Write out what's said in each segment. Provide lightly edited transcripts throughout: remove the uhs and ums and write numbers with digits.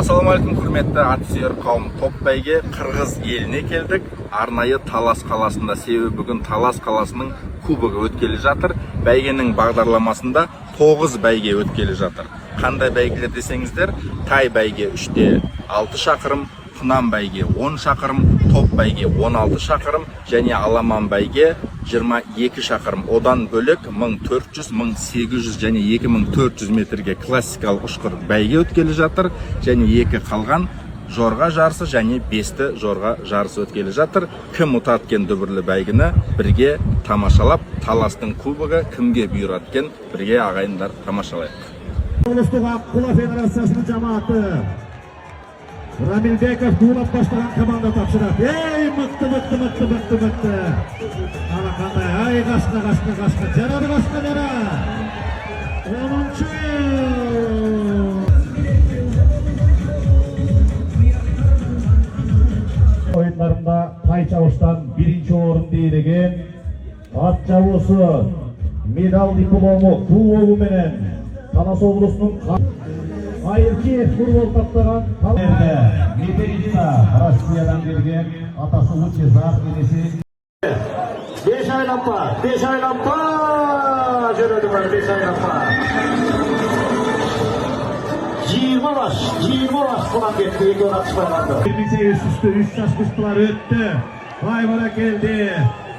Ассалаумағалейкум, құрметті атсүйер қауым. Топ бәйге Қырғыз еліне келдік. Арнайы Талас қаласында, себебі бүгін Талас қаласының кубогы өткелі жатыр. Бәйгенің бағдарламасында 9 бәйге өткелі жатыр. Қандай бәйгелер десеңіздер, тай бәйге 3-6 шақырым, Құнан бәйге 10 шақырым, топ бәйге 16 шақырым, және аламан бәйге 22 шақырым. Одан бөлек 1400, 1800 және 2400 метрге классикалық ұшқыр бәйге өткелі жатыр, және 2 қалған жорға жарысы және 5-ті жорға жарысы өткелі жатыр. Кім ұтаткен дүбірлі бәйгіні бірге тамашалап, Таластың кубогы кімге бұйыраткен бірге ағайындар тамашалайық. Облыстық Аққұла Федерациясының жамааты Рамилбеков дулап баштаған команда тапшырады. Ей, мықты. Ана қандай, ай, қашқа. Жарады қашқа, жара. 10-ші. Ойындарында тай чабыштан 1-ші орынды иелеген ат чабуысы медал дипломы кубогы менен Талас облысының Айырки футбол таптаған Метерица Россиядан келген атасы Лучезар енесі 5 айлапа жүреді бар 5 айлапа 20 баш құлан кетті, екі орақ шықпайланды 28 үсті 3 жас күштілер өтті Байбара келді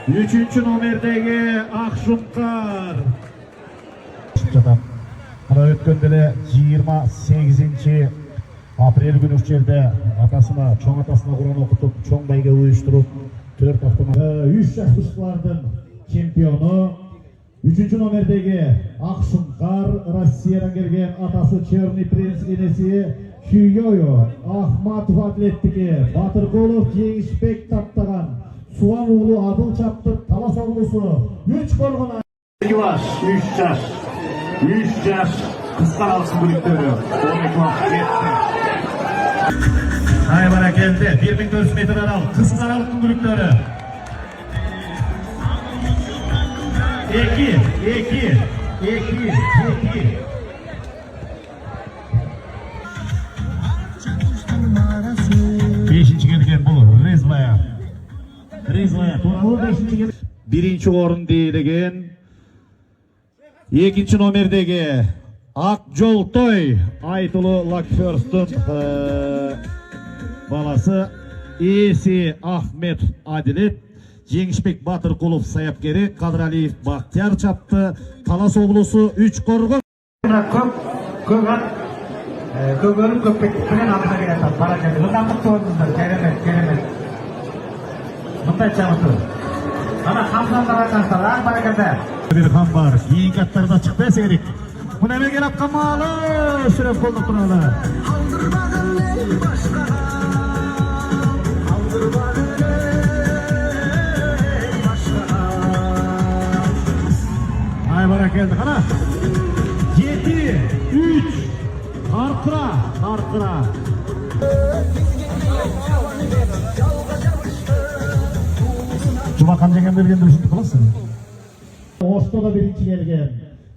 3-ші номердегі Ақшұңқар Ана өткенделе 28 апрель күні жерде атасына, чоң атасына құран оқытып, чоң бәйге ұйыштырып, 4 автомат. 3 жас күштілердің чемпионы, 3-ші номердегі Ақшұңқар, Россиядан келген атасы Черный принц енесі Күйойо, Ахматов атлеттігі, Батырқолов жеңішпек таптаған, Суан ұлы адыл чапты, Талас облысы, 3 қорғына. 3 жас қысқар алсын бүліктері 12 уақыт кетті. Айбара келді 1400 метр арал қысқар алсын бүліктері 2 5-ші келген бұл Ризлая туралы 5-ші келген 1-ші орын дейілген 2-ші номердегі Ақжолтой Айтылы Лакферстің баласы Еси Ахмет Адилет Жеңішбек Батырқұлов саяпкері Қадыралиев Бақтияр чапты Талас облысы 3 қорғы Көгерім көппеттікпенен ағына келеді бара келді ұлдамық орныңыздар керемет мұндай чамыты ана қамсандар атаңыздар аң бара келді бір хан бар кейінгі аттарда шықпайсы керек Бұна берген апқамалы сүреп қолды тұралы Ай бара келді қана 7-3 Қарқыра Жұмақан жеген бергенді үшінді қыласың Ошта да 1-ші келген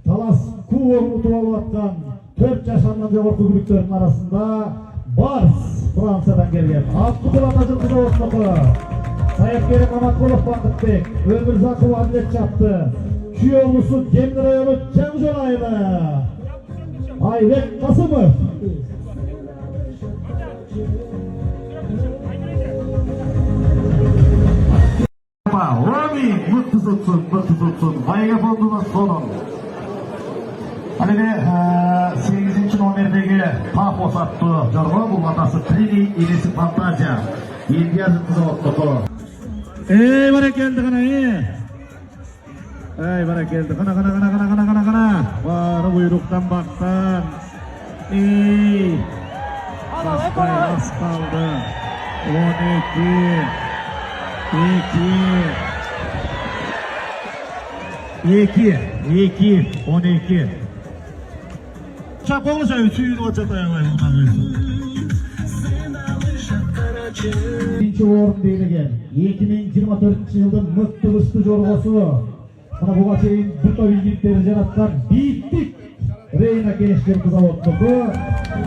Талас кубогын ұтып алып атқан 4 жашарынан жоғарғы күліктердің арасында Барс Франциядан келген Абдықұл Атажылқызы Осмақы Саяпкері Маматқолов Бақытбек Өмірзақов Адлет чапты Күйеуісі Кемді районы Жаңжолайлы Айбек Қасымов Роми мықты тұтсын Байға фондына соның Әлігі 8-ші номердегі Пахос атты жорға бұл атасы Трини Елесі Фантазия Ильязы қызы Ей бара келді ғана Ей бара келді қана Бары бұйрықтан бақтан Ей Бастай аз қалды 12 Çap olursa ütüyün o çataya var. 1-ші орын берілген 2024 жылдың мықты жорғасы. Бұға шейін бұта биліктері жаратқан биіктік Reyna Gençlik Zavodluğu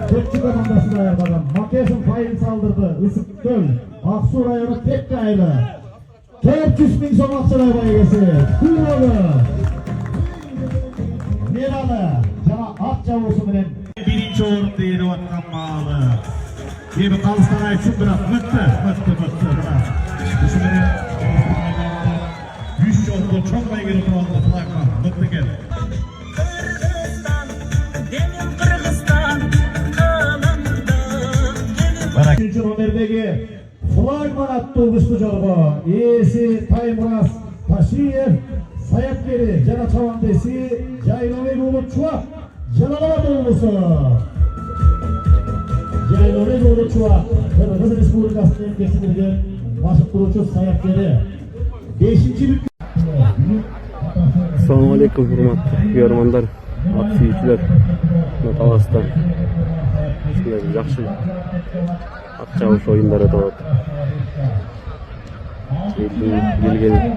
Kökçü komandası da ayarlanan Makesin fail saldırdı. Isıktıl. Aksu rayonu tek kaylı. 400 bin son akçalar baygası. Kuvalı. Meralı. Cana at çavusu bilen. Birinci orunda yeri vatkan bağlı. Gibi Kalstanay için bırak. Mıttı. Düşünün. 100 yolda çok baygın oturalım. Mıttı gel. Üçüncü nomerdeki flagman avtobuslu jolgo esi Taymuraz Taşiyev Sayapkeri Jana Çavandesi Jaynovi Ulu Çuak Jalalabat Ulusu Jaynovi Ulu Çuak Kırgız Respublikası'nın emkesinirgen başıp durucu Sayapkeri 5. lük. Assalamu alaikum hurmatly görmanlar, at suyucular, Talas'tan sizler yaxşı at çavuş oyunları da gelген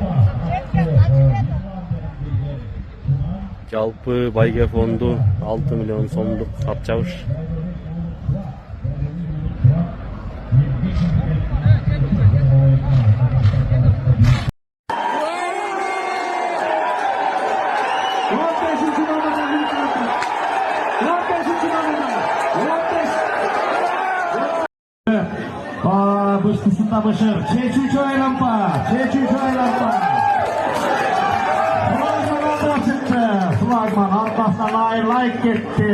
жалпы байге фонду 6 миллион сомдук at çavuş. Bışkısında bışır. Çeçücü aylampa. Flagman çıktı. Flagman arkasına like gitti.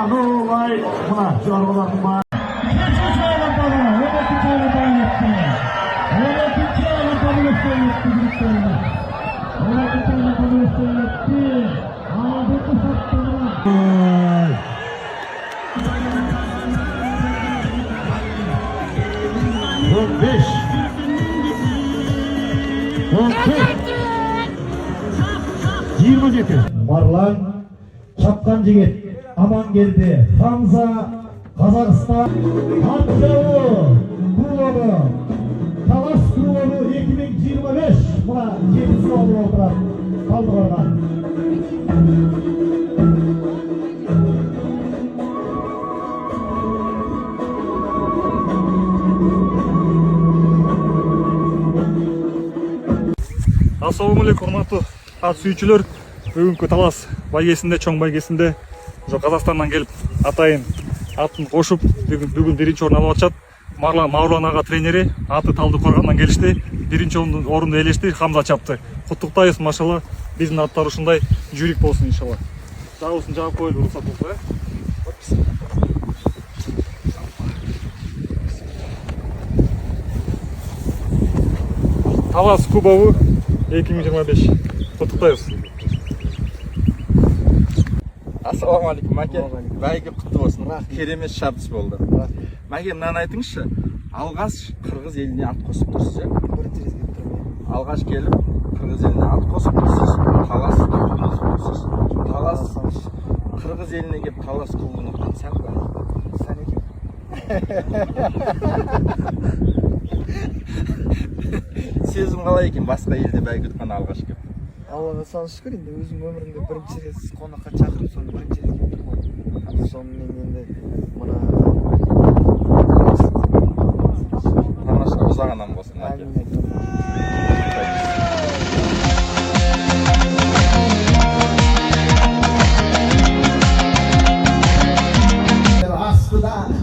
Nu like. Buna şu arabaların var. Çeçücü aylampa'na. Ödeki aylampa'ya gitti. Ödeki aylampa'nın üstüne gitti. Bu kısattığına. 5 27 Marlan Çapkan Cigit Aman geldi Hamza Kazakistan Hatçavu Kuvalı Talas Kuvalı 2025 buna 7 sıralı olarak kaldırılan Assalamu alaikum hurmatly at sүйүүчүлөр. Бүгүнкү Талас байгесинде, чоң байгесинде Казакстандан келип атайын атын кошуп, бүгүн биринчи орун алып атышат. Мавлан ага тренери аты Талды Коргандан келишти. Биринчи орунду ээлешти, Хамза чапты. Куттуктайбыз, машалла. Биздин аттар ушундай жүрүк болсун иншалла. Дагысын жаап коелу, уруксат болсо, Талас кубогу 2025. Куттуктайбыз. Assalomu alaykum aka. Bayga qutti bo'lsin. Keremet shartыс bo'ldi. Manga mынаны aytingizchi. Alğaç Qirg'iz eliне at qo'sib tursiz. Alğaç kelib Qirg'iz eliне at qo'sib tursiz. Talas klubuna tursiz. Talas Qirg'iz eliне kelib Talas klubuna tursan ба? Sen ekan. Сезім қалай екен басқа елде бәйге өткен алғаш келіп? Аллаға саны шүкір, енді өзім өмірімде бірінші рет қонаққа шақырып соны бірінші рет келдім ғой. Сонымен енді мына Танышқа ұзағаннан болсын.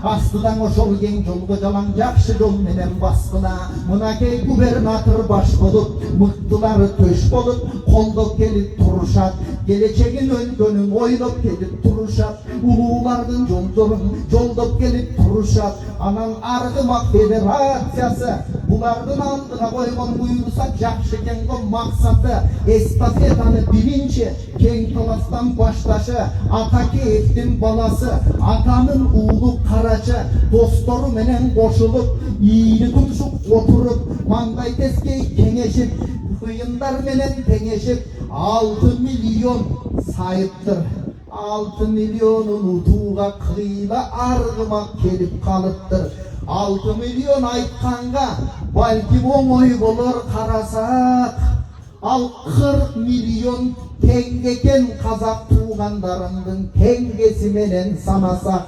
Астыдан ошол кең жолго жалаң жакшы жол менен баскына мынакей губернатор баш болуп мыктылары төш болуп колдоп келип турушат келечегин өлкөнүн ойлоп келип турушат улуулардын жолдорун жолдоп келип турушат анан аргымак федерациясы булардын алдыга койгон буюрса жакшы экен го максаты эстафетаны биринчи кең Таластан башташы Атакеевдин баласы атанын уулу Карачы достору менен кошулуп ийри тумшук отуруп маңдай тескей кеңешип кыйындар менен теңешип 6 миллион сайыптыр 6 миллионун утууга кыйла аргымак келип калыптыр 6 миллион айтканга балким оңой болор карасак Al 40 milyon tengeken kazak tuğanlarımdın tengesi menen sanasa.